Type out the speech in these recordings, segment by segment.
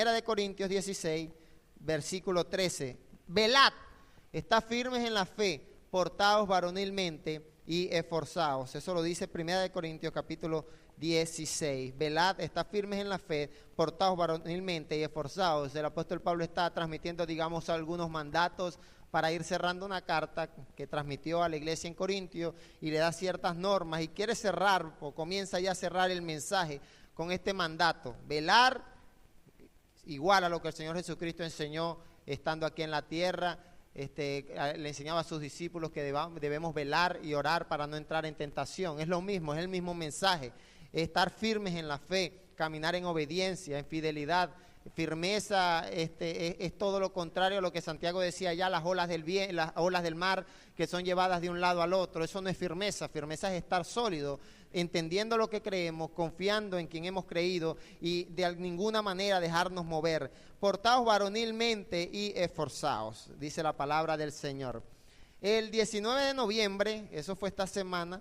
de Corintios 16, versículo 13. Velad, estad firmes en la fe, portaos varonilmente y esforzaos. Eso lo dice 1 de Corintios capítulo 16. Velad, estad firmes en la fe, portaos varonilmente y esforzaos. El apóstol Pablo está transmitiendo, digamos, algunos mandatos para ir cerrando una carta que transmitió a la iglesia en Corintio y le da ciertas normas y quiere cerrar o comienza ya a cerrar el mensaje con este mandato. Velar, igual a lo que el Señor Jesucristo enseñó estando aquí en la tierra. Le enseñaba a sus discípulos que debemos velar y orar para no entrar en tentación. Es lo mismo, es el mismo mensaje. Estar firmes en la fe, caminar en obediencia, en fidelidad. Firmeza es todo lo contrario a lo que Santiago decía ya, las olas del mar que son llevadas de un lado al otro. Eso no es firmeza. Firmeza es estar sólido, entendiendo lo que creemos, confiando en quien hemos creído y de ninguna manera dejarnos mover. Portaos varonilmente y esforzaos, dice la palabra del Señor. El 19 de noviembre, eso fue esta semana,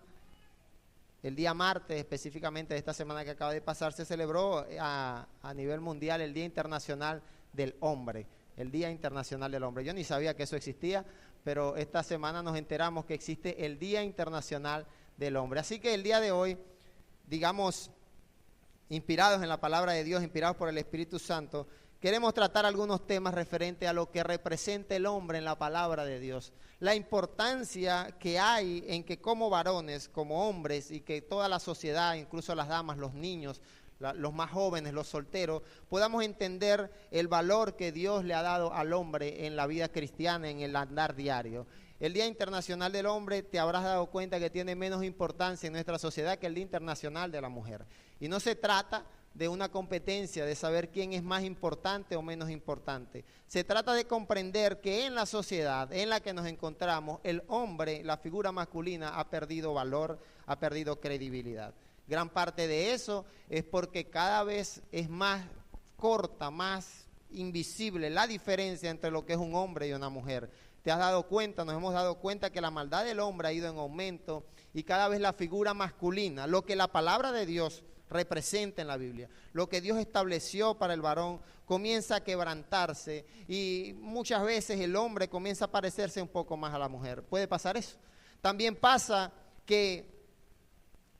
el día martes específicamente de esta semana que acaba de pasar, se celebró a nivel mundial el Día Internacional del Hombre. El Día Internacional del Hombre. Yo ni sabía que eso existía, pero esta semana nos enteramos que existe el Día Internacional del Hombre. Así que el día de hoy, digamos, inspirados en la palabra de Dios, inspirados por el Espíritu Santo, queremos tratar algunos temas referentes a lo que representa el hombre en la palabra de Dios. La importancia que hay en que como varones, como hombres, y que toda la sociedad, incluso las damas, los niños, los más jóvenes, los solteros, podamos entender el valor que Dios le ha dado al hombre en la vida cristiana, en el andar diario. El Día Internacional del Hombre, te habrás dado cuenta que tiene menos importancia en nuestra sociedad que el Día Internacional de la Mujer. Y no se trata de una competencia, de saber quién es más importante o menos importante. Se trata de comprender que en la sociedad en la que nos encontramos, el hombre, la figura masculina, ha perdido valor, ha perdido credibilidad. Gran parte de eso es porque cada vez es más corta, más invisible la diferencia entre lo que es un hombre y una mujer. Te has dado cuenta, nos hemos dado cuenta que la maldad del hombre ha ido en aumento y cada vez la figura masculina, lo que la palabra de Dios representa en la Biblia, lo que Dios estableció para el varón, comienza a quebrantarse y muchas veces el hombre comienza a parecerse un poco más a la mujer. ¿Puede pasar eso? También pasa que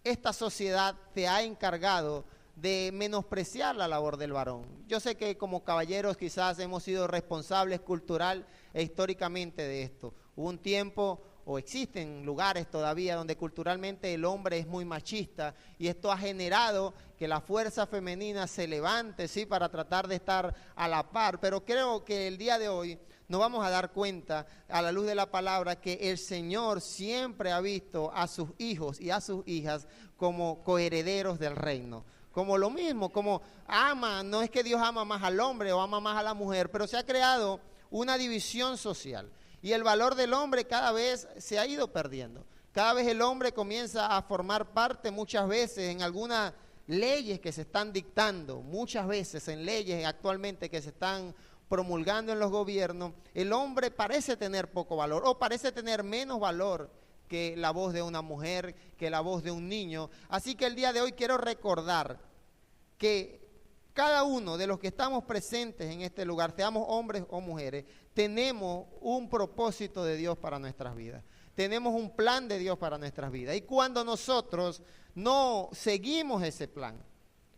esta sociedad te ha encargado de menospreciar la labor del varón. Yo sé que como caballeros quizás hemos sido responsables cultural e históricamente de esto. Hubo un tiempo, o existen lugares todavía donde culturalmente el hombre es muy machista y esto ha generado que la fuerza femenina se levante, sí, para tratar de estar a la par. Pero creo que el día de hoy nos vamos a dar cuenta a la luz de la palabra que el Señor siempre ha visto a sus hijos y a sus hijas como coherederos del reino. Como lo mismo, como ama, no es que Dios ama más al hombre o ama más a la mujer, pero se ha creado una división social. Y el valor del hombre cada vez se ha ido perdiendo. Cada vez el hombre comienza a formar parte muchas veces en algunas leyes que se están dictando, muchas veces en leyes actualmente que se están promulgando en los gobiernos, el hombre parece tener poco valor o parece tener menos valor que la voz de una mujer, que la voz de un niño. Así que el día de hoy quiero recordar que cada uno de los que estamos presentes en este lugar, seamos hombres o mujeres, tenemos un propósito de Dios para nuestras vidas. Tenemos un plan de Dios para nuestras vidas. Y cuando nosotros no seguimos ese plan,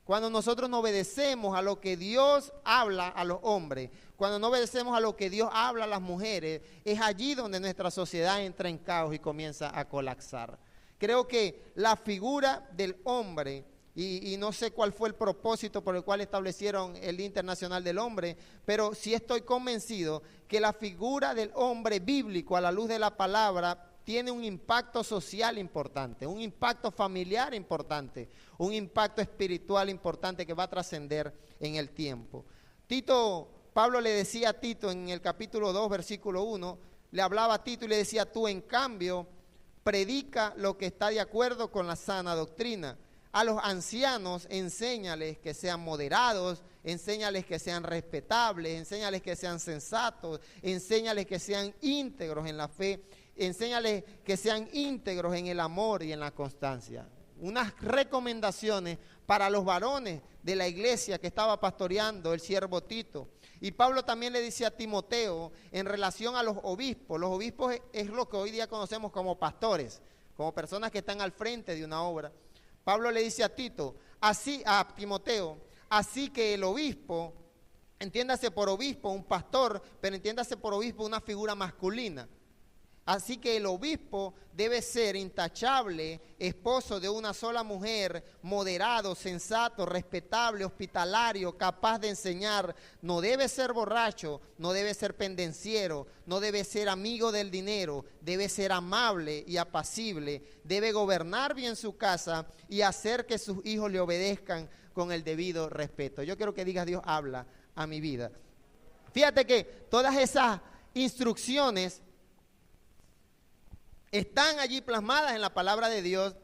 cuando nosotros no obedecemos a lo que Dios habla a los hombres, cuando no obedecemos a lo que Dios habla a las mujeres, es allí donde nuestra sociedad entra en caos y comienza a colapsar. Creo que la figura del hombre, y no sé cuál fue el propósito por el cual establecieron el Día Internacional del Hombre, pero sí estoy convencido que la figura del hombre bíblico a la luz de la palabra tiene un impacto social importante, un impacto familiar importante, un impacto espiritual importante que va a trascender en el tiempo. Pablo le decía a Tito en el capítulo 2, versículo 1, le hablaba a Tito y le decía: tú en cambio predica lo que está de acuerdo con la sana doctrina. A los ancianos enséñales que sean moderados, enséñales que sean respetables, enséñales que sean sensatos, enséñales que sean íntegros en la fe, enséñales que sean íntegros en el amor y en la constancia. unas recomendaciones para los varones de la iglesia que estaba pastoreando el siervo Tito. Y Pablo también le dice a Timoteo en relación a los obispos. Los obispos es lo que hoy día conocemos como pastores, como personas que están al frente de una obra. Pablo le dice a Timoteo, así que el obispo, entiéndase por obispo un pastor, pero entiéndase por obispo una figura masculina. Así que el obispo debe ser intachable, esposo de una sola mujer, moderado, sensato, respetable, hospitalario, capaz de enseñar. No debe ser borracho, no debe ser pendenciero, no debe ser amigo del dinero, debe ser amable y apacible, debe gobernar bien su casa y hacer que sus hijos le obedezcan con el debido respeto. Yo quiero que digas: Dios habla a mi vida. Fíjate que todas esas instrucciones están allí plasmadas en la palabra de Dios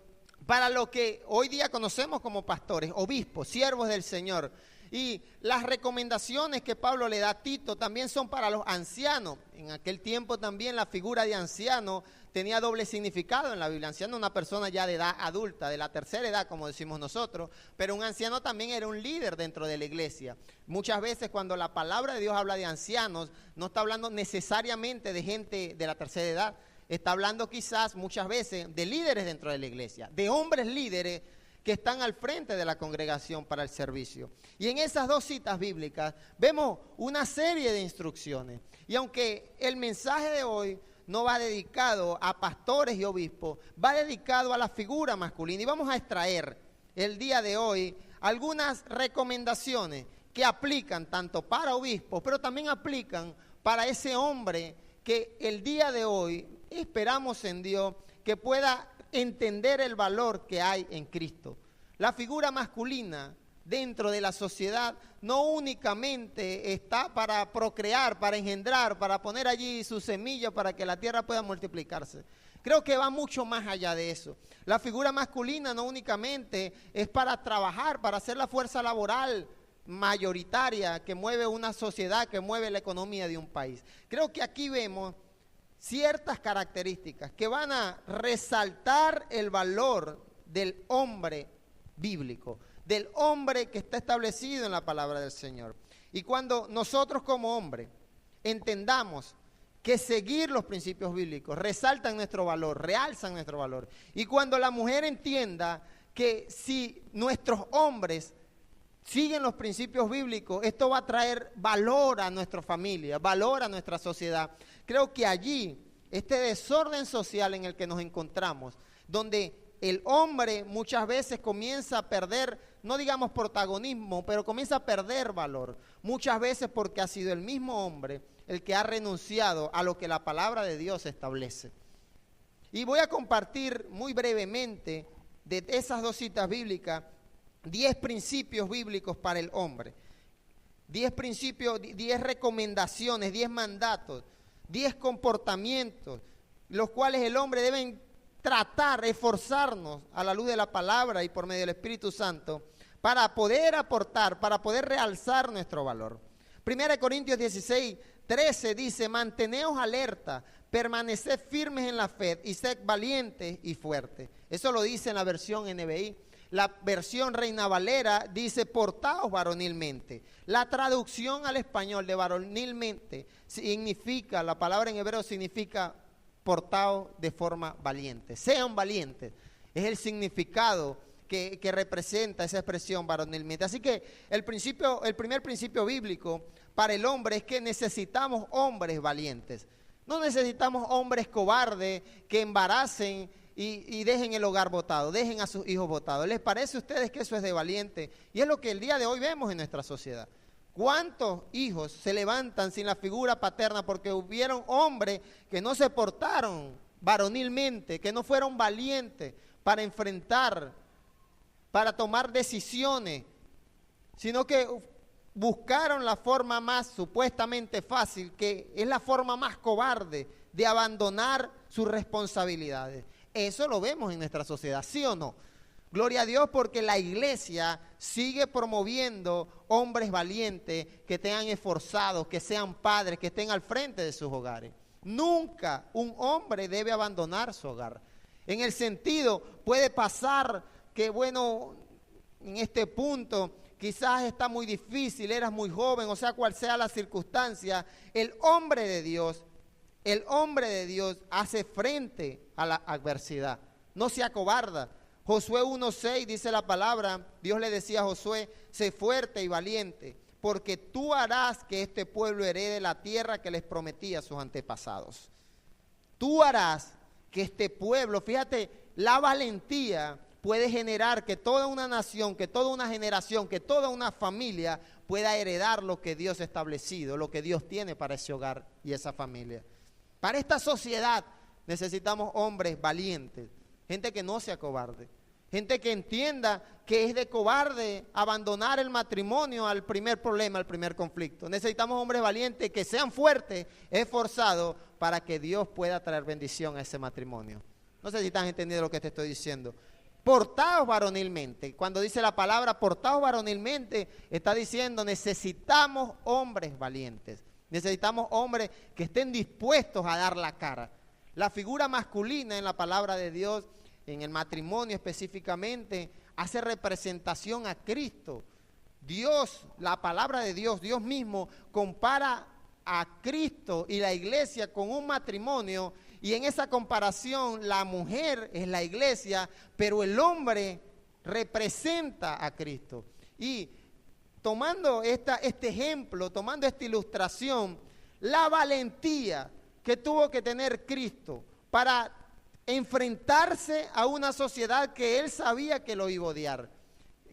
para lo que hoy día conocemos como pastores, obispos, siervos del Señor. Y las recomendaciones que Pablo le da a Tito también son para los ancianos. En aquel tiempo también la figura de anciano tenía doble significado en la Biblia. Anciano, una persona ya de edad adulta, de la tercera edad, como decimos nosotros, pero un anciano también era un líder dentro de la iglesia. Muchas veces cuando la palabra de Dios habla de ancianos, no está hablando necesariamente de gente de la tercera edad. Está hablando quizás muchas veces de líderes dentro de la iglesia, de hombres líderes que están al frente de la congregación para el servicio. Y en esas dos citas bíblicas vemos una serie de instrucciones. Y aunque el mensaje de hoy no va dedicado a pastores y obispos, va dedicado a la figura masculina. Y vamos a extraer el día de hoy algunas recomendaciones que aplican tanto para obispos, pero también aplican para ese hombre que el día de hoy esperamos en Dios que pueda entender el valor que hay en Cristo. La figura masculina dentro de la sociedad no únicamente está para procrear, para engendrar, para poner allí su semilla para que la tierra pueda multiplicarse. Creo que va mucho más allá de eso. La figura masculina no únicamente es para trabajar, para ser la fuerza laboral mayoritaria que mueve una sociedad, que mueve la economía de un país. Creo que aquí vemos ciertas características que van a resaltar el valor del hombre bíblico, del hombre que está establecido en la palabra del Señor. Y cuando nosotros como hombres entendamos que seguir los principios bíblicos resaltan nuestro valor, realzan nuestro valor, y cuando la mujer entienda que si nuestros hombres siguen los principios bíblicos, esto va a traer valor a nuestra familia, valor a nuestra sociedad. Creo que allí, este desorden social en el que nos encontramos, donde el hombre muchas veces comienza a perder, no digamos protagonismo, pero comienza a perder valor, muchas veces porque ha sido el mismo hombre el que ha renunciado a lo que la palabra de Dios establece. Y voy a compartir muy brevemente de esas dos citas bíblicas 10 principios bíblicos para el hombre, 10 principios, 10 recomendaciones, 10 mandatos, 10 comportamientos, los cuales el hombre debe tratar, esforzarnos a la luz de la palabra y por medio del Espíritu Santo para poder aportar, para poder realzar nuestro valor. 1 Corintios 16:13 dice: manteneos alerta, permaneced firmes en la fe y sed valientes y fuertes. Eso lo dice en la versión NBI. La versión Reina Valera dice: portaos varonilmente. La traducción al español de varonilmente significa, la palabra en hebreo significa portaos de forma valiente. Sean valientes. Es el significado que representa esa expresión varonilmente. Así que el primer principio bíblico para el hombre es que necesitamos hombres valientes. No necesitamos hombres cobardes que embaracen y dejen el hogar botado, dejen a sus hijos botados. ¿Les parece a ustedes que eso es de valiente? Y es lo que el día de hoy vemos en nuestra sociedad. ¿Cuántos hijos se levantan sin la figura paterna porque hubieron hombres que no se portaron varonilmente, que no fueron valientes para enfrentar, para tomar decisiones, sino que buscaron la forma más supuestamente fácil, que es la forma más cobarde de abandonar sus responsabilidades? Eso lo vemos en nuestra sociedad, ¿sí o no? Gloria a Dios porque la iglesia sigue promoviendo hombres valientes que tengan esforzados, que sean padres, que estén al frente de sus hogares. Nunca un hombre debe abandonar su hogar. En el sentido, puede pasar que bueno, en este punto quizás está muy difícil, eras muy joven, o sea, cual sea la circunstancia, el hombre de Dios hace frente a la adversidad, no se acobarda. Josué 1:6 dice la palabra, Dios le decía a Josué, sé fuerte y valiente, porque tú harás que este pueblo herede la tierra que les prometí a sus antepasados. Tú harás que este pueblo, fíjate, la valentía puede generar que toda una nación, que toda una generación, que toda una familia pueda heredar lo que Dios ha establecido, lo que Dios tiene para ese hogar y esa familia. Para esta sociedad necesitamos hombres valientes, gente que no sea cobarde, gente que entienda que es de cobarde abandonar el matrimonio al primer problema, al primer conflicto. Necesitamos hombres valientes que sean fuertes, esforzados, para que Dios pueda traer bendición a ese matrimonio. No sé si están entendiendo lo que te estoy diciendo. Portaos varonilmente. Cuando dice la palabra portaos varonilmente, está diciendo necesitamos hombres valientes. Necesitamos hombres que estén dispuestos a dar la cara. La figura masculina en la palabra de Dios, en el matrimonio específicamente, hace representación a Cristo. Dios, la palabra de Dios, Dios mismo compara a Cristo y la iglesia con un matrimonio, y en esa comparación la mujer es la iglesia, pero el hombre representa a Cristo. Y tomando este ejemplo, tomando esta ilustración, la valentía que tuvo que tener Cristo para enfrentarse a una sociedad que él sabía que lo iba a odiar,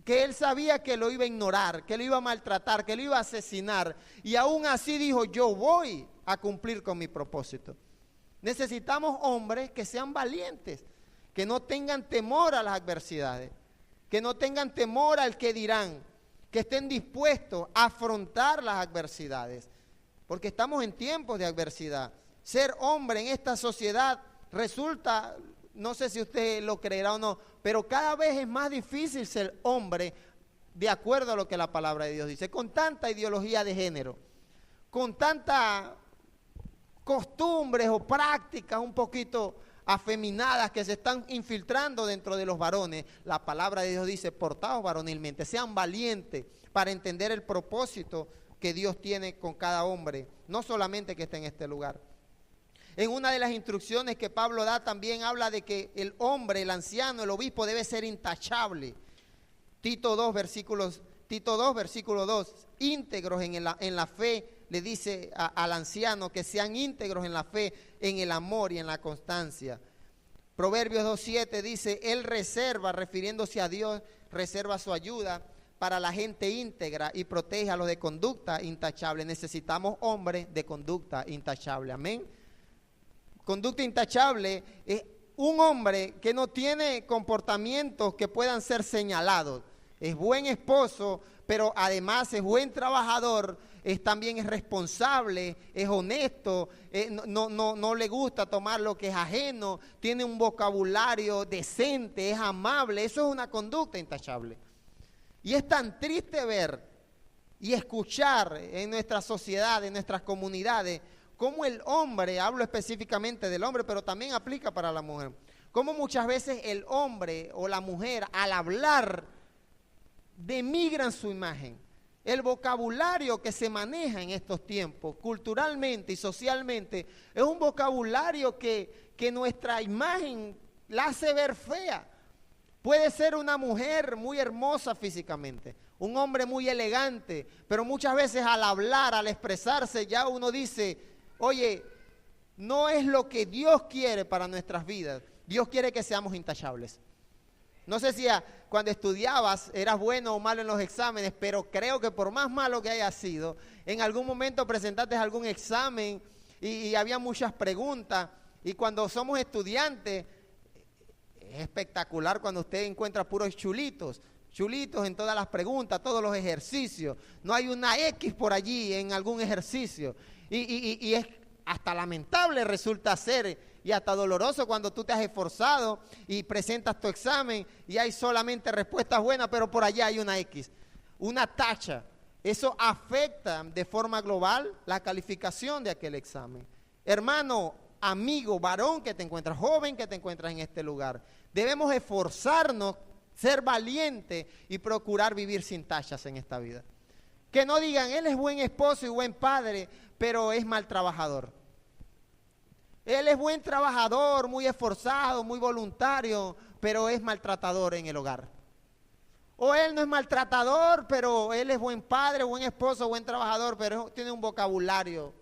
que él sabía que lo iba a ignorar, que lo iba a maltratar, que lo iba a asesinar, y aún así dijo, yo voy a cumplir con mi propósito. Necesitamos hombres que sean valientes, que no tengan temor a las adversidades, que no tengan temor al que dirán, que estén dispuestos a afrontar las adversidades, porque estamos en tiempos de adversidad. Ser hombre en esta sociedad resulta, no sé si usted lo creerá o no, pero cada vez es más difícil ser hombre de acuerdo a lo que la palabra de Dios dice, con tanta ideología de género, con tantas costumbres o prácticas un poquito afeminadas que se están infiltrando dentro de los varones. La palabra de Dios dice, portaos varonilmente, sean valientes para entender el propósito que Dios tiene con cada hombre, no solamente que esté en este lugar. En una de las instrucciones que Pablo da también habla de que el hombre, el anciano, el obispo debe ser intachable. Tito 2, versículo 2, íntegros en la fe, le dice al anciano que sean íntegros en la fe, en el amor y en la constancia. Proverbios 2:7 dice, él reserva, refiriéndose a Dios, reserva su ayuda para la gente íntegra y protege a los de conducta intachable. Necesitamos hombres de conducta intachable, amén. Conducta intachable es un hombre que no tiene comportamientos que puedan ser señalados. Es buen esposo, pero además es buen trabajador, también es responsable, es honesto, no le gusta tomar lo que es ajeno, tiene un vocabulario decente, es amable. Eso es una conducta intachable. Y es tan triste ver y escuchar en nuestra sociedad, en nuestras comunidades, cómo el hombre, hablo específicamente del hombre, pero también aplica para la mujer, cómo muchas veces el hombre o la mujer al hablar denigran su imagen. El vocabulario que se maneja en estos tiempos, culturalmente y socialmente, es un vocabulario que nuestra imagen la hace ver fea. Puede ser una mujer muy hermosa físicamente, un hombre muy elegante, pero muchas veces al hablar, al expresarse, ya uno dice, oye, no es lo que Dios quiere para nuestras vidas. Dios quiere que seamos intachables. No sé si cuando estudiabas eras bueno o malo en los exámenes, pero creo que por más malo que haya sido, en algún momento presentaste algún examen y había muchas preguntas. Y cuando somos estudiantes, es espectacular cuando usted encuentra puros chulitos en todas las preguntas, todos los ejercicios. No hay una X por allí en algún ejercicio. Y es hasta lamentable resulta ser y hasta doloroso cuando tú te has esforzado y presentas tu examen y hay solamente respuestas buenas, pero por allá hay una X, una tacha. Eso afecta de forma global la calificación de aquel examen. Hermano, amigo, varón que te encuentras, joven que te encuentras en este lugar, debemos esforzarnos ser valiente y procurar vivir sin tachas en esta vida. Que no digan, él es buen esposo y buen padre, pero es mal trabajador. Él es buen trabajador, muy esforzado, muy voluntario, pero es maltratador en el hogar. O él no es maltratador, pero él es buen padre, buen esposo, buen trabajador, pero tiene un vocabulario.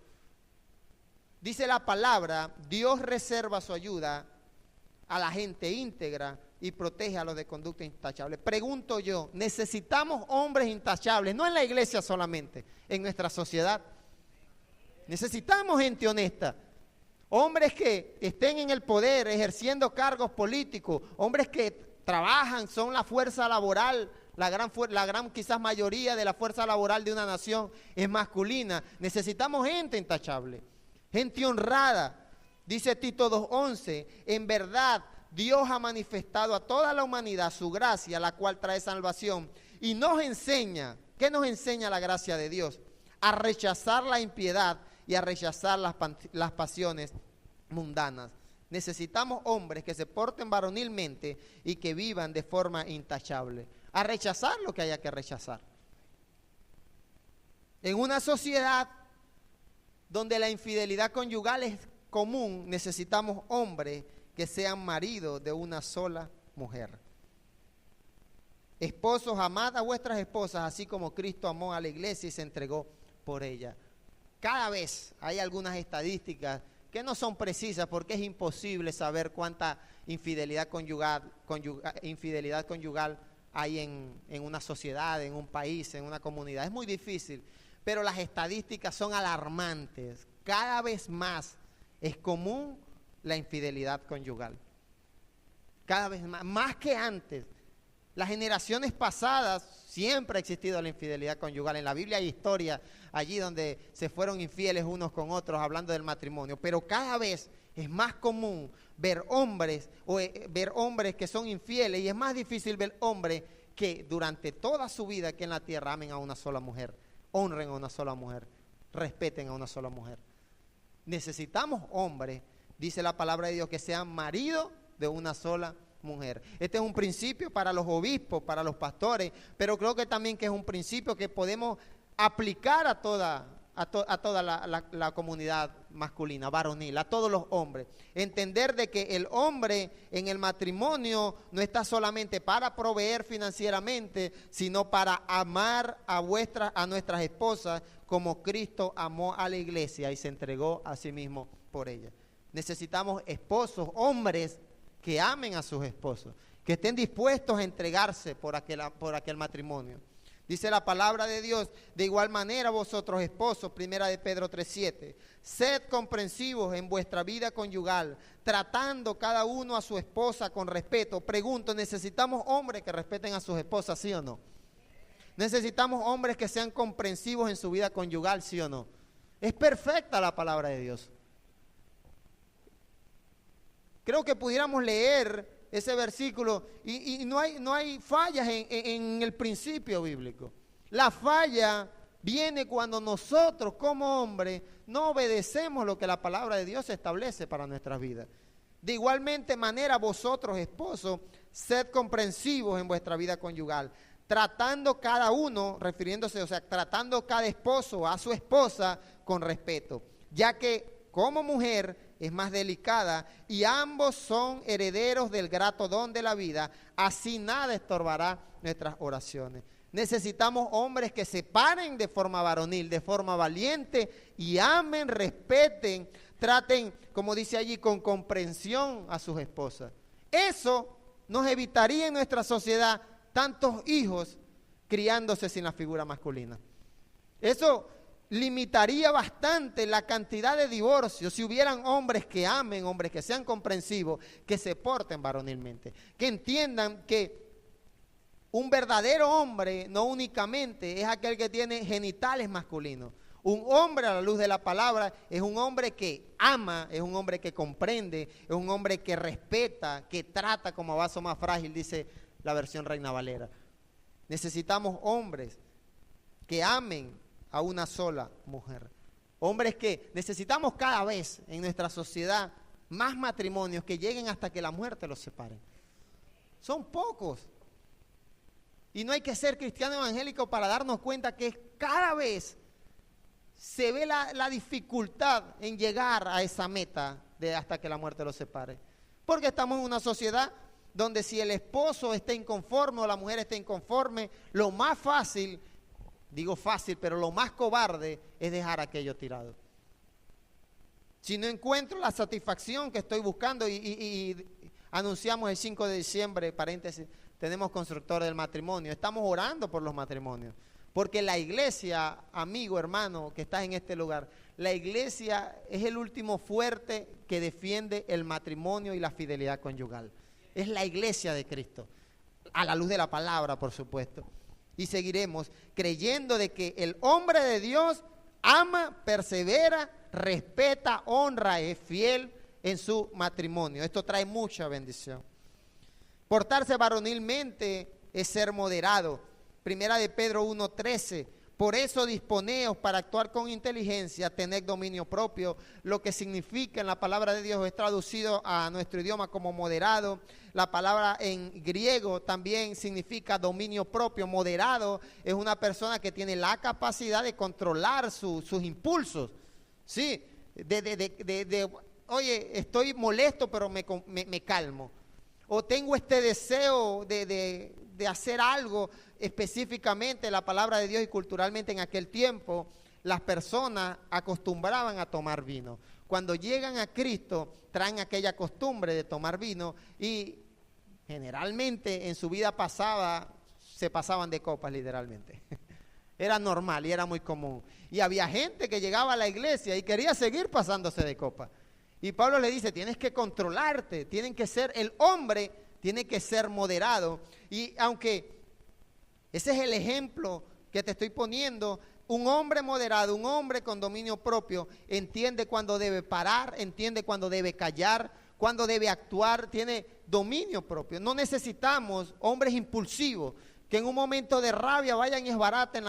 Dice la palabra, Dios reserva su ayuda a la gente íntegra y protege a los de conducta intachable. Pregunto yo, ¿necesitamos hombres intachables? No en la iglesia solamente, en nuestra sociedad. Necesitamos gente honesta. Hombres que estén en el poder, ejerciendo cargos políticos. Hombres que trabajan, son la fuerza laboral. La gran quizás mayoría de la fuerza laboral de una nación es masculina. Necesitamos gente intachable, gente honrada. Dice Tito 2:11, en verdad Dios ha manifestado a toda la humanidad su gracia, la cual trae salvación, y nos enseña, ¿qué nos enseña la gracia de Dios? A rechazar la impiedad y a rechazar las pasiones mundanas. Necesitamos hombres que se porten varonilmente y que vivan de forma intachable, a rechazar lo que haya que rechazar. En una sociedad donde la infidelidad conyugal es común, necesitamos hombres que sean maridos de una sola mujer. Esposos, amad a vuestras esposas, así como Cristo amó a la iglesia y se entregó por ella. Cada vez hay algunas estadísticas que no son precisas porque es imposible saber cuánta infidelidad conyugal hay en una sociedad, en un país, en una comunidad. Es muy difícil, pero las estadísticas son alarmantes. Cada vez más es común la infidelidad conyugal. Cada vez más que antes. Las generaciones pasadas siempre ha existido la infidelidad conyugal. En la Biblia hay historias allí donde se fueron infieles unos con otros hablando del matrimonio. Pero cada vez es más común ver hombres que son infieles, y es más difícil ver hombres que durante toda su vida aquí en la tierra amen a una sola mujer, honren a una sola mujer, respeten a una sola mujer. Necesitamos hombres, dice la palabra de Dios, que sean maridos de una sola mujer. Este es un principio para los obispos, para los pastores, pero creo que también que es un principio que podemos aplicar a toda la comunidad masculina, varonil, a todos los hombres. Entender de que el hombre en el matrimonio no está solamente para proveer financieramente, sino para amar a nuestras esposas como Cristo amó a la iglesia y se entregó a sí mismo por ella. Necesitamos esposos, hombres que amen a sus esposos, que estén dispuestos a entregarse por aquel matrimonio. Dice la palabra de Dios, de igual manera vosotros esposos, primera de Pedro 3:7, sed comprensivos en vuestra vida conyugal, tratando cada uno a su esposa con respeto. Pregunto, ¿necesitamos hombres que respeten a sus esposas, sí o no? ¿Necesitamos hombres que sean comprensivos en su vida conyugal, sí o no? Es perfecta la palabra de Dios. Creo que pudiéramos leer ese versículo y no hay fallas en el principio bíblico. La falla viene cuando nosotros como hombres no obedecemos lo que la palabra de Dios establece para nuestras vidas. De igualmente manera vosotros esposos, sed comprensivos en vuestra vida conyugal, tratando cada uno, tratando cada esposo a su esposa con respeto, ya que como mujer es más delicada y ambos son herederos del grato don de la vida, así nada estorbará nuestras oraciones. Necesitamos hombres que se paren de forma varonil, de forma valiente y amen, respeten, traten, como dice allí, con comprensión a sus esposas. Eso nos evitaría en nuestra sociedad tantos hijos criándose sin la figura masculina. Eso limitaría bastante la cantidad de divorcios si hubieran hombres que amen, hombres que sean comprensivos, que se porten varonilmente, que entiendan que un verdadero hombre no únicamente es aquel que tiene genitales masculinos. Un hombre a la luz de la palabra es un hombre que ama, es un hombre que comprende, es un hombre que respeta, que trata como vaso más frágil, dice la versión Reina Valera. Necesitamos hombres que amen a una sola mujer. Hombres que necesitamos cada vez en nuestra sociedad más matrimonios que lleguen hasta que la muerte los separe. Son pocos. Y no hay que ser cristiano evangélico para darnos cuenta que cada vez se ve la dificultad en llegar a esa meta de hasta que la muerte los separe. Porque estamos en una sociedad donde si el esposo está inconforme o la mujer está inconforme, lo más fácil, digo fácil, pero lo más cobarde es dejar aquello tirado. Si no encuentro la satisfacción que estoy buscando y anunciamos el 5 de diciembre, paréntesis, tenemos constructores del matrimonio, estamos orando por los matrimonios, porque la iglesia, amigo, hermano, que estás en este lugar, la iglesia es el último fuerte que defiende el matrimonio y la fidelidad conyugal. Es la iglesia de Cristo, a la luz de la palabra, por supuesto. Y seguiremos creyendo de que el hombre de Dios ama, persevera, respeta, honra, es fiel en su matrimonio. Esto trae mucha bendición. Portarse varonilmente es ser moderado. Primera de Pedro 1:13. Por eso disponeos para actuar con inteligencia, tener dominio propio. Lo que significa en la palabra de Dios es traducido a nuestro idioma como moderado. La palabra en griego también significa dominio propio. Moderado es una persona que tiene la capacidad de controlar sus impulsos. Sí, oye, estoy molesto pero me calmo. O tengo este deseo de hacer algo específicamente. La palabra de Dios y culturalmente en aquel tiempo las personas acostumbraban a tomar vino. Cuando llegan a Cristo traen aquella costumbre de tomar vino y generalmente en su vida pasada se pasaban de copas literalmente. Era normal y era muy común. Y había gente que llegaba a la iglesia y quería seguir pasándose de copa. Y Pablo le dice, tienes que controlarte, tienen que ser, el hombre tiene que ser moderado. Y aunque ese es el ejemplo que te estoy poniendo, un hombre moderado, un hombre con dominio propio, entiende cuándo debe parar, entiende cuándo debe callar, cuándo debe actuar, tiene dominio propio. No necesitamos hombres impulsivos que en un momento de rabia vayan y esbaraten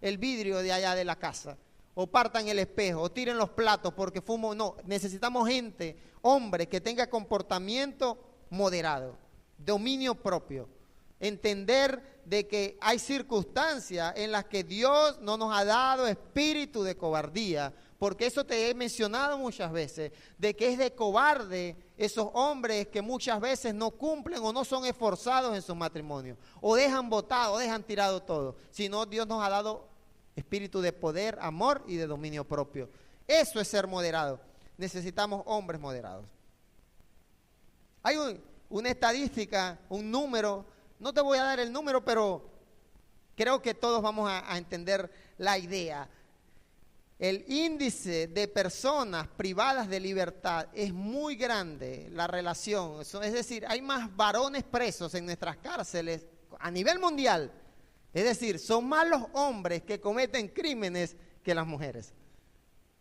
el vidrio de allá de la casa, o partan el espejo, o tiren los platos porque fumo. No, necesitamos gente, hombre, que tenga comportamiento moderado, dominio propio. Entender de que hay circunstancias en las que Dios no nos ha dado espíritu de cobardía, porque eso te he mencionado muchas veces, de que es de cobarde esos hombres que muchas veces no cumplen o no son esforzados en sus matrimonios, o dejan botado, o dejan tirado todo, sino Dios nos ha dado espíritu de poder, amor y de dominio propio. Eso es ser moderado. Necesitamos hombres moderados. Hay una estadística, un número. No te voy a dar el número, pero creo que todos vamos a entender la idea. El índice de personas privadas de libertad es muy grande, la relación. Es decir, hay más varones presos en nuestras cárceles a nivel mundial. Es decir, son más los hombres que cometen crímenes que las mujeres.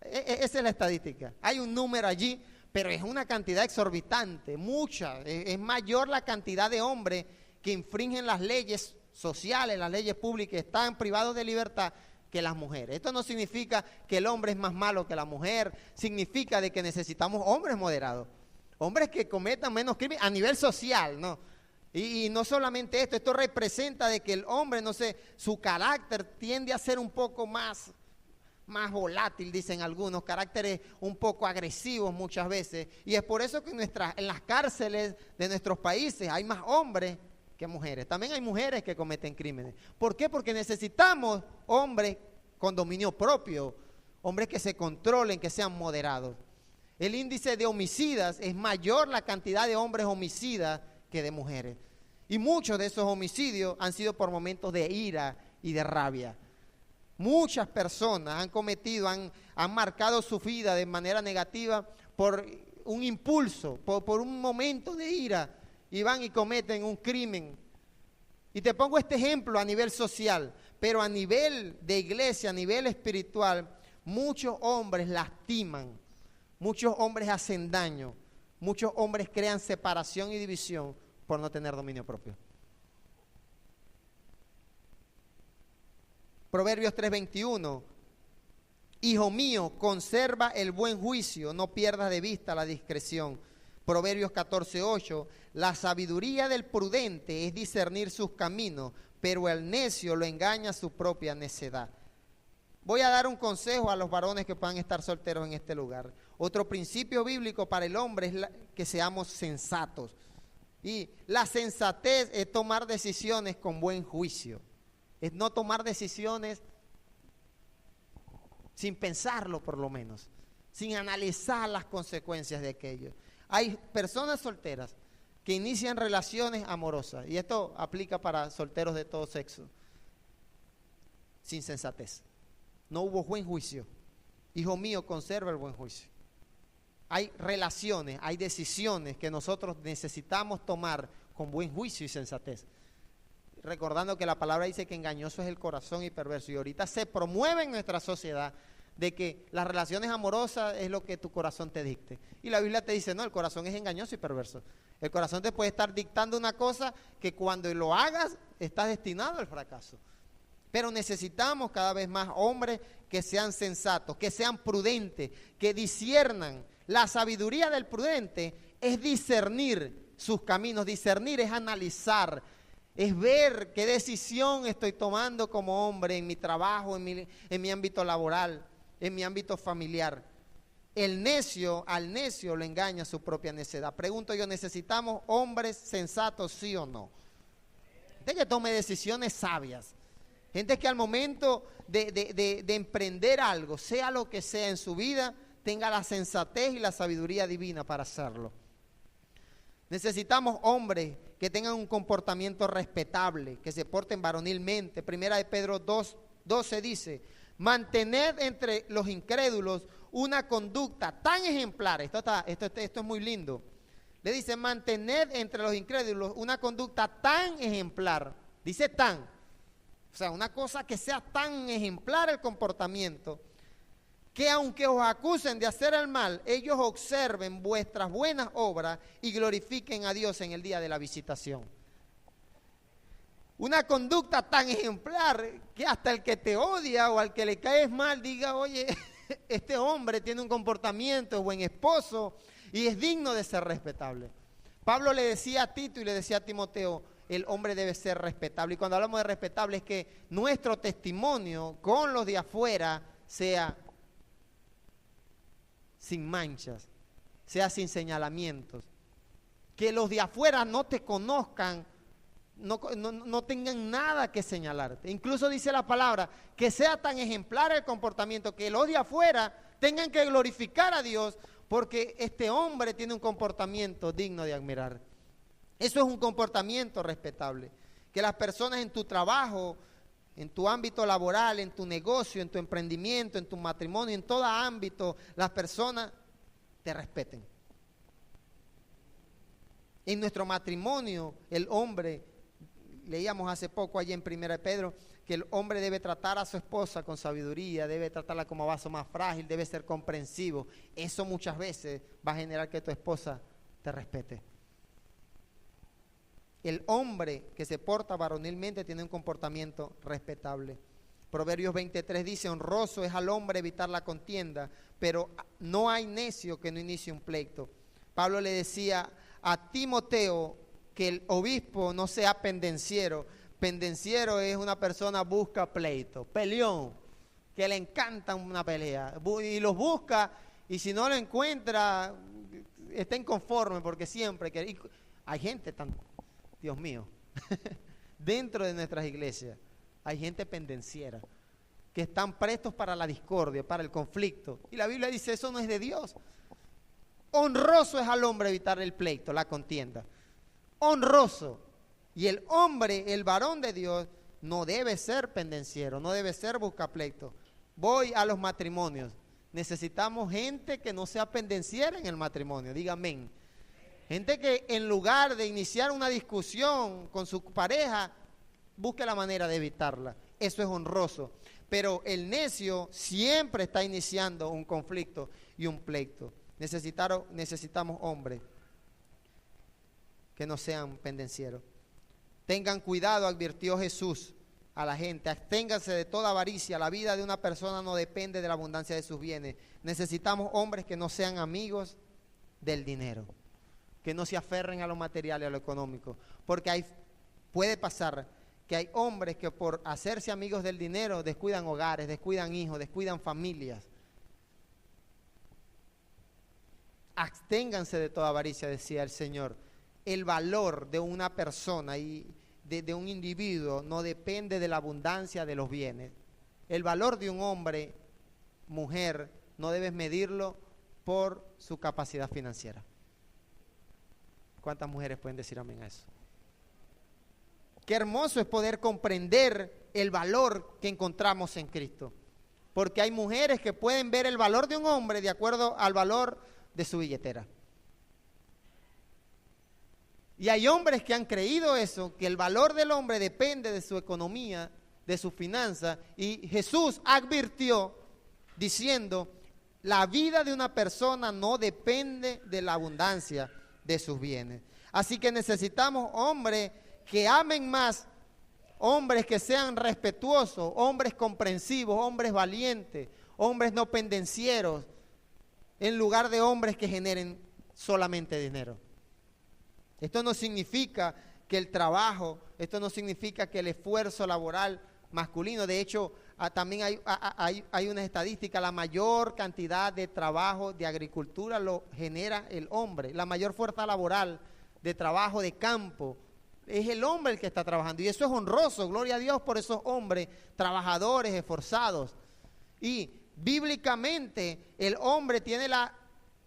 Esa es la estadística. Hay un número allí, pero es una cantidad exorbitante, mucha. Es mayor la cantidad de hombres que infringen las leyes sociales, las leyes públicas, están privados de libertad que las mujeres. Esto no significa que el hombre es más malo que la mujer, significa de que necesitamos hombres moderados, hombres que cometan menos crímenes a nivel social, ¿no? Y no solamente esto representa de que el hombre, no sé, su carácter tiende a ser un poco más volátil, dicen algunos, caracteres un poco agresivos muchas veces, y es por eso que en las cárceles de nuestros países hay más hombres que mujeres. También hay mujeres que cometen crímenes. ¿Por qué? Porque necesitamos hombres con dominio propio, hombres que se controlen, que sean moderados. El índice de homicidas es mayor la cantidad de hombres homicidas que de mujeres. Y muchos de esos homicidios han sido por momentos de ira y de rabia. Muchas personas han cometido, han marcado su vida de manera negativa por un impulso, por un momento de ira, y van y cometen un crimen. Y te pongo este ejemplo a nivel social, pero a nivel de iglesia, a nivel espiritual, muchos hombres lastiman, muchos hombres hacen daño, muchos hombres crean separación y división por no tener dominio propio. Proverbios 3:21. Hijo mío, conserva el buen juicio, no pierdas de vista la discreción. Proverbios 14:8, la sabiduría del prudente es discernir sus caminos, pero el necio lo engaña su propia necedad. Voy a dar un consejo a los varones que puedan estar solteros en este lugar. Otro principio bíblico para el hombre es que seamos sensatos. Y la sensatez es tomar decisiones con buen juicio. Es no tomar decisiones sin pensarlo por lo menos, sin analizar las consecuencias de aquello. Hay personas solteras que inician relaciones amorosas, y esto aplica para solteros de todo sexo, sin sensatez. No hubo buen juicio. Hijo mío, conserva el buen juicio. Hay relaciones, hay decisiones que nosotros necesitamos tomar con buen juicio y sensatez. Recordando que la palabra dice que engañoso es el corazón y perverso. Y ahorita se promueve en nuestra sociedad de que las relaciones amorosas es lo que tu corazón te dicte. Y la Biblia te dice, no, el corazón es engañoso y perverso. El corazón te puede estar dictando una cosa que cuando lo hagas estás destinado al fracaso. Pero necesitamos cada vez más hombres que sean sensatos, que sean prudentes, que disciernan. La sabiduría del prudente es discernir sus caminos. Discernir es analizar, es ver qué decisión estoy tomando como hombre en mi trabajo, en mi ámbito laboral, en mi ámbito familiar. Al necio le engaña su propia necedad. Pregunto yo, ¿necesitamos hombres sensatos, sí o no? Gente que tome decisiones sabias. Gente que al momento de emprender algo, sea lo que sea en su vida, tenga la sensatez y la sabiduría divina para hacerlo. Necesitamos hombres que tengan un comportamiento respetable, que se porten varonilmente. Primera de Pedro 2:12 dice, mantened entre los incrédulos una conducta tan ejemplar. Esto es muy lindo. Le dice, mantened entre los incrédulos una conducta tan ejemplar. Dice tan. O sea, una cosa que sea tan ejemplar el comportamiento, que aunque os acusen de hacer el mal, ellos observen vuestras buenas obras y glorifiquen a Dios en el día de la visitación. Una conducta tan ejemplar que hasta el que te odia o al que le caes mal diga, oye, este hombre tiene un comportamiento, es buen esposo y es digno de ser respetable. Pablo le decía a Tito y le decía a Timoteo, el hombre debe ser respetable. Y cuando hablamos de respetable es que nuestro testimonio con los de afuera sea sin manchas, sea sin señalamientos. Que los de afuera no te conozcan, no tengan nada que señalarte. Incluso dice la palabra, que sea tan ejemplar el comportamiento que los de afuera tengan que glorificar a Dios porque este hombre tiene un comportamiento digno de admirar. Eso es un comportamiento respetable. Que las personas en tu trabajo, en tu ámbito laboral, en tu negocio, en tu emprendimiento, en tu matrimonio, en todo ámbito, las personas te respeten. En nuestro matrimonio, el hombre, leíamos hace poco allí en 1 Pedro, que el hombre debe tratar a su esposa con sabiduría, debe tratarla como vaso más frágil, debe ser comprensivo. Eso muchas veces va a generar que tu esposa te respete. El hombre que se porta varonilmente tiene un comportamiento respetable. Proverbios 23 dice, honroso es al hombre evitar la contienda, pero no hay necio que no inicie un pleito. Pablo le decía a Timoteo que el obispo no sea pendenciero. Pendenciero es una persona busca pleito, peleón, que le encanta una pelea y los busca y si no lo encuentra está inconforme porque siempre quiere. Hay gente tan... Dios mío, dentro de nuestras iglesias hay gente pendenciera que están prestos para la discordia, para el conflicto. Y la Biblia dice, eso no es de Dios. Honroso es al hombre evitar el pleito, la contienda. Honroso. Y el hombre, el varón de Dios, no debe ser pendenciero, no debe ser buscapleito. Voy a los matrimonios. Necesitamos gente que no sea pendenciera en el matrimonio, diga amén. Gente que en lugar de iniciar una discusión con su pareja, busque la manera de evitarla. Eso es honroso. Pero el necio siempre está iniciando un conflicto y un pleito. Necesitamos hombres que no sean pendencieros. Tengan cuidado, advirtió Jesús a la gente. Absténganse de toda avaricia. La vida de una persona no depende de la abundancia de sus bienes. Necesitamos hombres que no sean amigos del dinero. que no se aferren a lo material y a lo económico, porque puede pasar que hay hombres que por hacerse amigos del dinero descuidan hogares, descuidan hijos, descuidan familias. Absténganse de toda avaricia, decía el Señor. El valor de una persona y de un individuo no depende de la abundancia de los bienes. El valor de un hombre, mujer, no debes medirlo por su capacidad financiera. ¿Cuántas mujeres pueden decir amén a eso? Qué hermoso es poder comprender el valor que encontramos en Cristo. Porque hay mujeres que pueden ver el valor de un hombre de acuerdo al valor de su billetera. Y hay hombres que han creído eso, que el valor del hombre depende de su economía, de su finanza. Y Jesús advirtió diciendo, la vida de una persona no depende de la abundancia de sus bienes. Así que necesitamos hombres que amen más, hombres que sean respetuosos, hombres comprensivos, hombres valientes, hombres no pendencieros, en lugar de hombres que generen solamente dinero. Esto no significa que el trabajo, esto no significa que el esfuerzo laboral masculino, de hecho, también hay una estadística, la mayor cantidad de trabajo de agricultura lo genera el hombre, la mayor fuerza laboral de trabajo de campo, es el hombre el que está trabajando, y eso es honroso, gloria a Dios por esos hombres trabajadores, esforzados. Y bíblicamente el hombre tiene la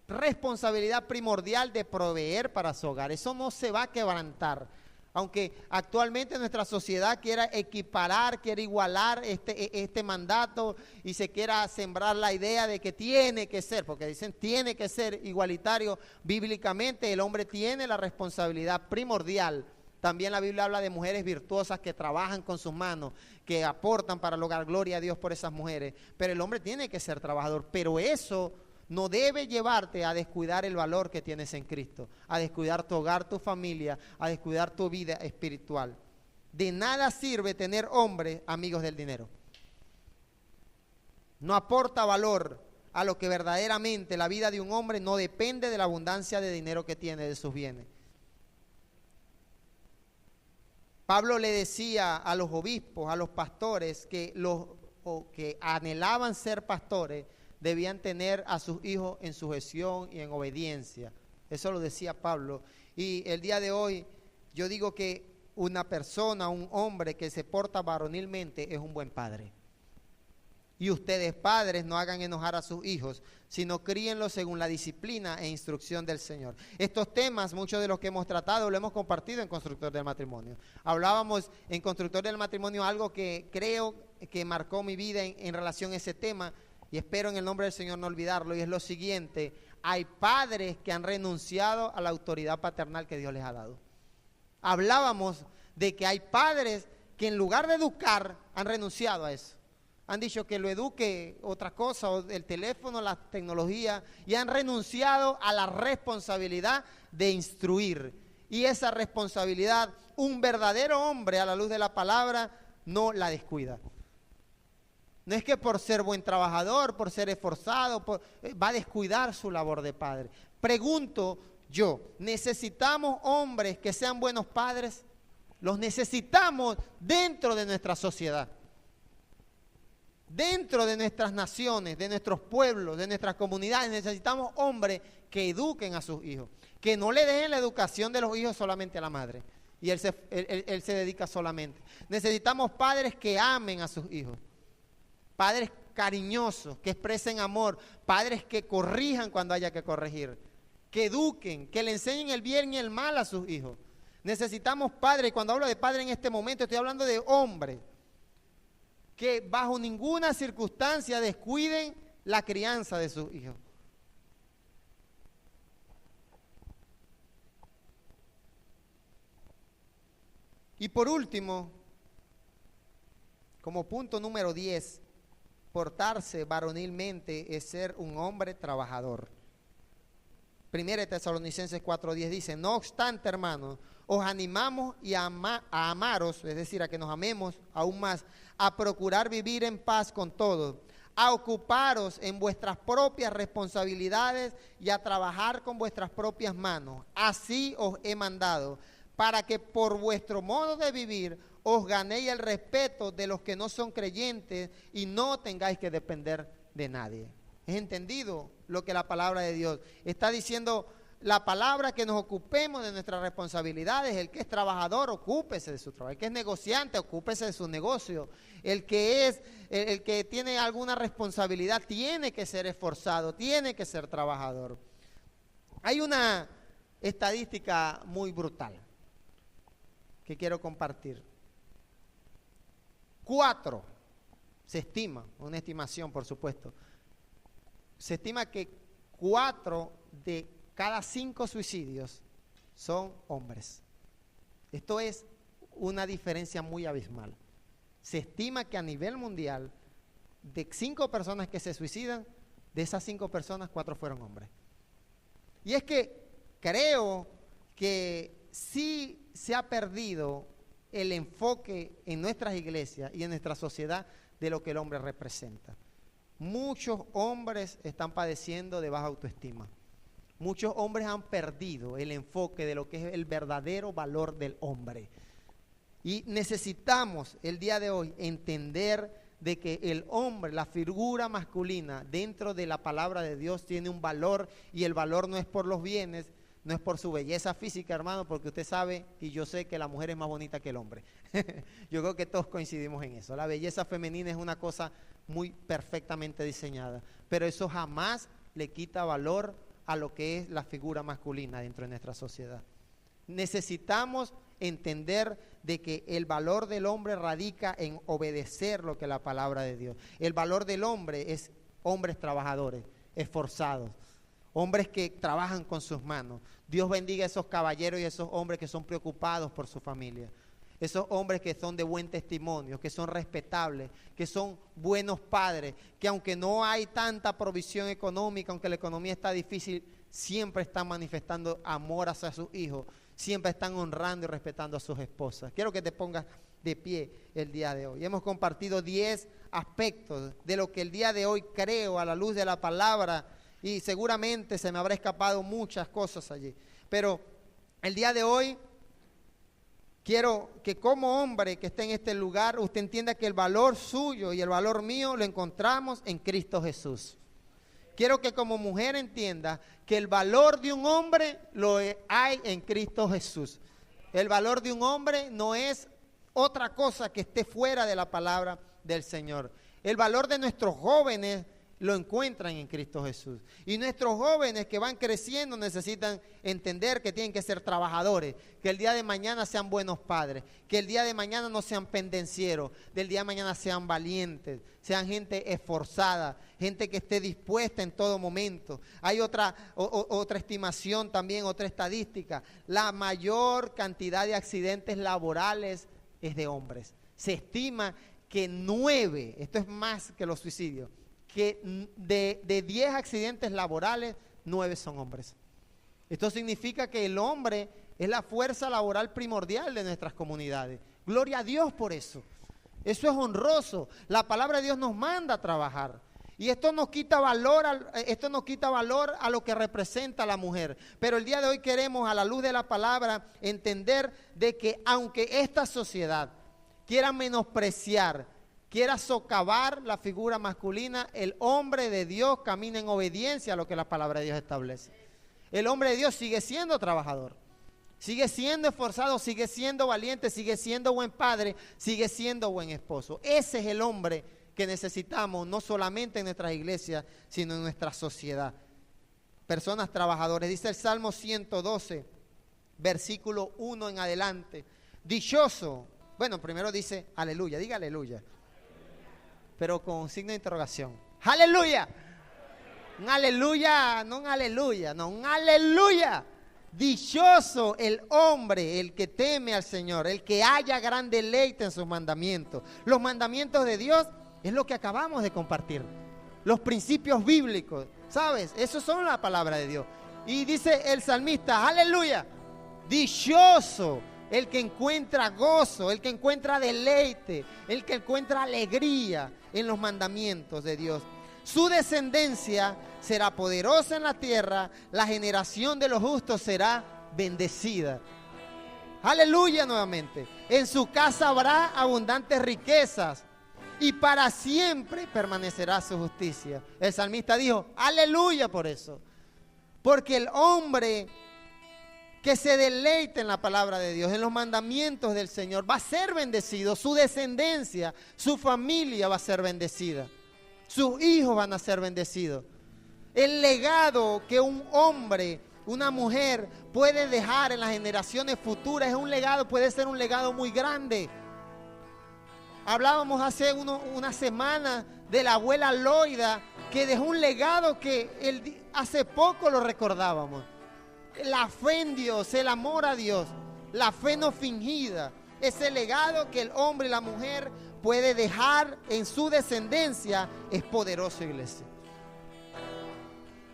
responsabilidad primordial de proveer para su hogar, eso no se va a quebrantar. Aunque actualmente nuestra sociedad quiera equiparar, quiera igualar este mandato y se quiera sembrar la idea de que tiene que ser, porque dicen tiene que ser igualitario, bíblicamente el hombre tiene la responsabilidad primordial. También la Biblia habla de mujeres virtuosas que trabajan con sus manos, que aportan para lograr gloria a Dios por esas mujeres. Pero el hombre tiene que ser trabajador, pero eso no debe llevarte a descuidar el valor que tienes en Cristo, a descuidar tu hogar, tu familia, a descuidar tu vida espiritual. De nada sirve tener hombres amigos del dinero. No aporta valor a lo que verdaderamente la vida de un hombre no depende de la abundancia de dinero que tiene, de sus bienes. Pablo le decía a los obispos, a los pastores, que que anhelaban ser pastores, debían tener a sus hijos en sujeción y en obediencia. Eso lo decía Pablo. Y el día de hoy yo digo que una persona, un hombre que se porta varonilmente es un buen padre. Y ustedes padres no hagan enojar a sus hijos, sino críenlos según la disciplina e instrucción del Señor. Estos temas, muchos de los que hemos tratado, lo hemos compartido en Constructor del Matrimonio. Hablábamos en Constructor del Matrimonio algo que creo que marcó mi vida en relación a ese tema, y espero en el nombre del Señor no olvidarlo, y es lo siguiente: hay padres que han renunciado a la autoridad paternal que Dios les ha dado. Hablábamos de que hay padres que en lugar de educar han renunciado a eso. Han dicho que lo eduque otra cosa, o el teléfono, la tecnología, y han renunciado a la responsabilidad de instruir. Y esa responsabilidad, un verdadero hombre a la luz de la palabra no la descuida. No es que por ser buen trabajador, por ser esforzado, va a descuidar su labor de padre. Pregunto yo, ¿necesitamos hombres que sean buenos padres? Los necesitamos dentro de nuestra sociedad, dentro de nuestras naciones, de nuestros pueblos, de nuestras comunidades. Necesitamos hombres que eduquen a sus hijos, que no le dejen la educación de los hijos solamente a la madre y él se dedica solamente. Necesitamos padres que amen a sus hijos, padres cariñosos, que expresen amor, padres que corrijan cuando haya que corregir, que eduquen, que le enseñen el bien y el mal a sus hijos. Necesitamos padres, y cuando hablo de padre en este momento estoy hablando de hombres, que bajo ninguna circunstancia descuiden la crianza de sus hijos. Y por último, como punto número 10, portarse varonilmente es ser un hombre trabajador. 1 Tesalonicenses 4:10 dice: no obstante, hermanos, os animamos a amaros, es decir, a que nos amemos aún más, a procurar vivir en paz con todos, a ocuparos en vuestras propias responsabilidades y a trabajar con vuestras propias manos. Así os he mandado, para que por vuestro modo de vivir os ganéis el respeto de los que no son creyentes y no tengáis que depender de nadie. ¿Es entendido lo que la palabra de Dios está diciendo? La palabra que nos ocupemos de nuestras responsabilidades. El que es trabajador, ocúpese de su trabajo. El que es negociante, ocúpese de su negocio. El que tiene alguna responsabilidad tiene que ser esforzado, tiene que ser trabajador. Hay una estadística muy brutal que quiero compartir. 4, se estima, una estimación por supuesto, se estima que 4 de cada 5 suicidios son hombres. Esto es una diferencia muy abismal. Se estima que a nivel mundial, de 5 personas que se suicidan, de esas 5 personas, 4 fueron hombres. Y es que creo que sí se ha perdido el enfoque en nuestras iglesias y en nuestra sociedad de lo que el hombre representa. Muchos hombres están padeciendo de baja autoestima. Muchos hombres han perdido el enfoque de lo que es el verdadero valor del hombre. Y necesitamos el día de hoy entender de que el hombre, la figura masculina dentro de la palabra de Dios tiene un valor, y el valor no es por los bienes, no es por su belleza física, hermano, porque usted sabe y yo sé que la mujer es más bonita que el hombre. Yo creo que todos coincidimos en eso. La belleza femenina es una cosa muy perfectamente diseñada, pero eso jamás le quita valor a lo que es la figura masculina dentro de nuestra sociedad. Necesitamos entender de que el valor del hombre radica en obedecer lo que la palabra de Dios. El valor del hombre es hombres trabajadores, esforzados, hombres que trabajan con sus manos. Dios bendiga a esos caballeros y a esos hombres que son preocupados por su familia. Esos hombres que son de buen testimonio, que son respetables, que son buenos padres, que aunque no hay tanta provisión económica, aunque la economía está difícil, siempre están manifestando amor hacia sus hijos, siempre están honrando y respetando a sus esposas. Quiero que te pongas de pie el día de hoy. Hemos compartido 10 aspectos de lo que el día de hoy creo a la luz de la palabra, y seguramente se me habrá escapado muchas cosas allí. Pero el día de hoy quiero que como hombre que esté en este lugar, usted entienda que el valor suyo y el valor mío lo encontramos en Cristo Jesús. Quiero que como mujer entienda que el valor de un hombre lo hay en Cristo Jesús. El valor de un hombre no es otra cosa que esté fuera de la palabra del Señor. El valor de nuestros jóvenes lo encuentran en Cristo Jesús. Y nuestros jóvenes que van creciendo necesitan entender que tienen que ser trabajadores, que el día de mañana sean buenos padres, que el día de mañana no sean pendencieros, del día de mañana sean valientes, sean gente esforzada, gente que esté dispuesta en todo momento. Hay otra estimación también, otra estadística. La mayor cantidad de accidentes laborales es de hombres. Se estima que 9, esto es más que los suicidios, que de 10 accidentes laborales, 9 son hombres. Esto significa que el hombre es la fuerza laboral primordial de nuestras comunidades. Gloria a Dios por eso. Eso es honroso. La palabra de Dios nos manda a trabajar. Y esto nos quita valor a lo que representa la mujer. Pero el día de hoy queremos, a la luz de la palabra, entender de que aunque esta sociedad quiera menospreciar, quiera socavar la figura masculina, el hombre de Dios camina en obediencia a lo que la palabra de Dios establece. El hombre de Dios sigue siendo trabajador, sigue siendo esforzado, sigue siendo valiente, sigue siendo buen padre, sigue siendo buen esposo. Ese es el hombre que necesitamos, no solamente en nuestras iglesias, sino en nuestra sociedad. Personas trabajadoras. Dice el Salmo 112, versículo 1 en adelante. Dichoso. Bueno, primero dice aleluya, diga aleluya, pero con signo de interrogación. ¡Aleluya! Un aleluya, no un aleluya, no, un aleluya. Dichoso el hombre, el que teme al Señor, el que haya gran deleite en sus mandamientos. Los mandamientos de Dios es lo que acabamos de compartir. Los principios bíblicos, ¿sabes? Esos son la palabra de Dios. Y dice el salmista, aleluya, dichoso el que encuentra gozo, el que encuentra deleite, el que encuentra alegría en los mandamientos de Dios. Su descendencia será poderosa en la tierra, la generación de los justos será bendecida. Aleluya nuevamente. En su casa habrá abundantes riquezas y para siempre permanecerá su justicia. El salmista dijo, aleluya por eso. Porque el hombre que se deleite en la palabra de Dios, en los mandamientos del Señor, va a ser bendecido. Su descendencia, su familia va a ser bendecida. Sus hijos van a ser bendecidos. El legado que un hombre, una mujer puede dejar en las generaciones futuras es un legado, puede ser un legado muy grande. Hablábamos hace una semana de la abuela Loida, que dejó un legado que hace poco lo recordábamos. La fe en Dios, el amor a Dios, la fe no fingida, ese legado que el hombre y la mujer puede dejar en su descendencia es poderoso, iglesia.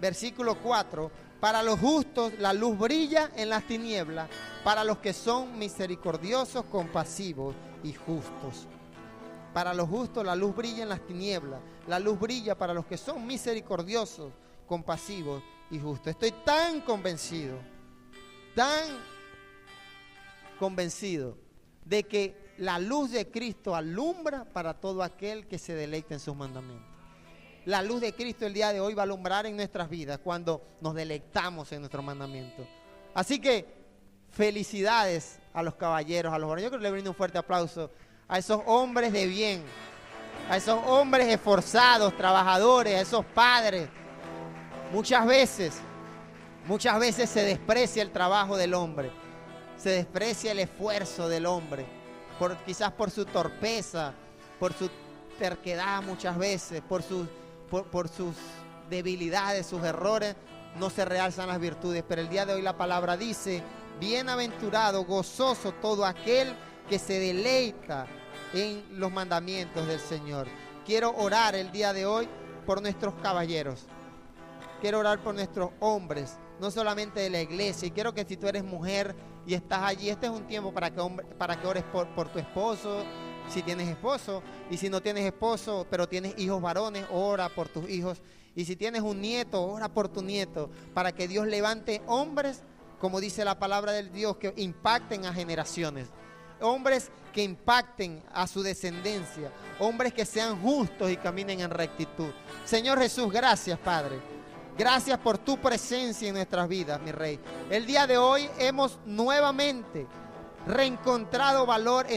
Versículo 4, para los justos la luz brilla en las tinieblas, para los que son misericordiosos, compasivos y justos. Para los justos la luz brilla en las tinieblas, la luz brilla para los que son misericordiosos, compasivos y justos. Estoy tan convencido de que la luz de Cristo alumbra para todo aquel que se deleite en sus mandamientos. La luz de Cristo el día de hoy va a alumbrar en nuestras vidas cuando nos deleitamos en nuestros mandamientos. Así que felicidades a los caballeros, a los varones. Yo creo que le brindo un fuerte aplauso a esos hombres de bien, a esos hombres esforzados, trabajadores, a esos padres. Muchas veces se desprecia el trabajo del hombre, se desprecia el esfuerzo del hombre, quizás por su torpeza, por su terquedad muchas veces, por sus debilidades, sus errores, no se realzan las virtudes. Pero el día de hoy la palabra dice, bienaventurado, gozoso todo aquel que se deleita en los mandamientos del Señor. Quiero orar el día de hoy por nuestros caballeros. Quiero orar por nuestros hombres, no solamente de la iglesia. Y quiero que si tú eres mujer y estás allí, este es un tiempo para que ores por tu esposo, si tienes esposo. Y si no tienes esposo, pero tienes hijos varones, ora por tus hijos. Y si tienes un nieto, ora por tu nieto, para que Dios levante hombres, como dice la palabra del Dios, que impacten a generaciones. Hombres que impacten a su descendencia. Hombres que sean justos y caminen en rectitud. Señor Jesús, gracias, Padre. Gracias por tu presencia en nuestras vidas, mi Rey. El día de hoy hemos nuevamente reencontrado valor en